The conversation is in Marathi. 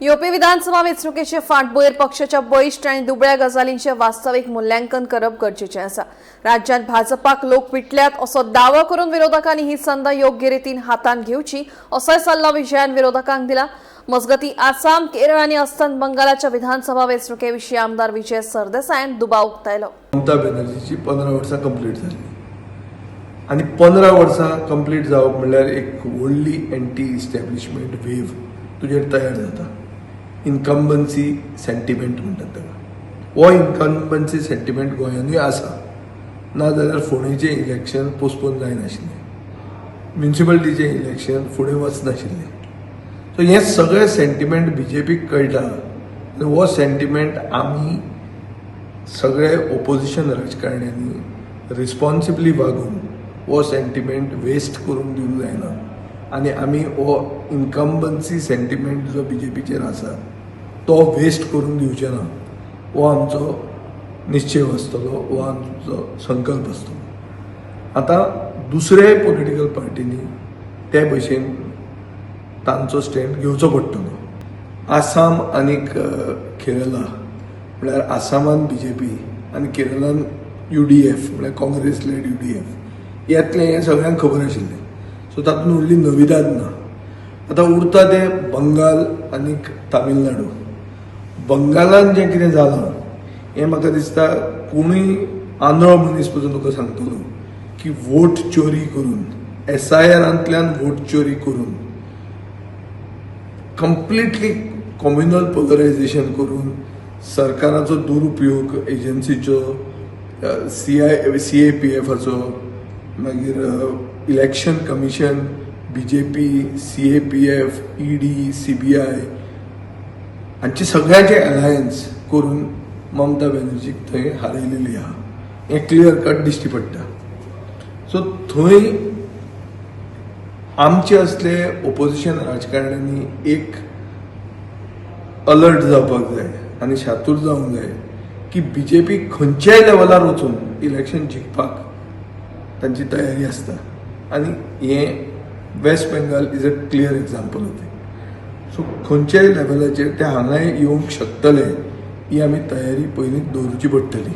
यूपी विधानसभा वेंचणुकेचे फाटभुंयेर पक्षाच्या बळिश्ठ आणि दुबळ्या गजालींचे वास्तविक मूल्यांकन करप गरजेचें आसा। राज्यांत भाजपाक लोक विटल्यात असो दावो करून विरोधकांनी ही संद योग्य रितीन हातान घेवची असोय सल्लो विजयान विरोधकांक दिला। मजगती आसाम, केरळ आणि अस्तंत बंगालाच्या विधानसभा वेंचणुकेविशीं आमदार विजय सरदेसायान दुबाव उक्तायलो। ममता बॅनर्जीची 15 वर्सां कंप्लीट जाली आणि 15 वर्सां कंप्लीट जावप म्हणल्यार एक व्हडली एंटी इस्टॅब्लिशमेंट वेव्ह तुजेर तयार जाता। इन्कम्बन्सी सेंटिमेंट म्हणटात ताका। हो इन्कम्बन्सी सेंटिमेंट गोंयांतूय आसा, नाजाल्यार फोंडेचें इलेक्शन पोस्टपोन जायनाशिल्लें, म्युनिसिपालिटीचें इलेक्शन फुडें वचनाशिल्लें। सो हें सगळें सेंटिमेंट बीजेपीक कळटा आनी हो सेंटिमेंट आमी सगळे ओपोजिशन राजकारण्यांनी रिस्पॉन्सिबली वागून हो सेंटिमेंट वेस्ट करून दिवंक जायना आनी आमी हो इन्कम्बन्सी सेंटिमेंट जो बीजेपीचेर आसा तो वेस्ट करून दिवचे ना, हो आमचो निश्चय आसतलो, हो आमचो संकल्प आसतलो। आतां दुसरे पॉलिटिकल पार्टींनी ते भशेन तांचो स्टँड घेवचो पडटलो। आसाम आनी केरला म्हळ्यार आसामांत बीजेपी आनी केरळान UDF म्हळ्यार काँग्रेस लेड UDF येतलें हें सगळ्यांक खबर आशिल्लें। सो तातूंत व्हडली नविदाद ना। आतां उरता ते बंगाल आनी तामिळनाडू। बंगालान जें कितें जालां हें म्हाका दिसता कोणूय आंधळो मनीस पसून तुका सांगतलो की वोट चोरी करून SIRांतल्यान वोट चोरी करून कंप्लिटली कम्युनल पोलरायझेशन करून सरकाराचो दुरुपयोग एजन्सीचो CAPFाचो मागीर election commission BJP CAPF ED CBI हांची सगळ्यांचे अलायन्स करून ममता बॅनर्जीक थंय हारयलेली आहा, हें क्लियर कट दिश्टी पडटा। सो थंय आमचे असले ओपोजिशन राजकारण्यांनी एक अलर्ट जावपाक जाय आनी शातूर जावंक जाय की BJP खंयच्याय लेवलार वचून इलेक्शन जिखपाक तांची तयारी आसता आनी हें West Bengal is a clear example of it. So खंयच्याय लेवलाचेर ते हांगाय येवंक शकतले ही आमी तयारी पयलींच दवरची पडटली।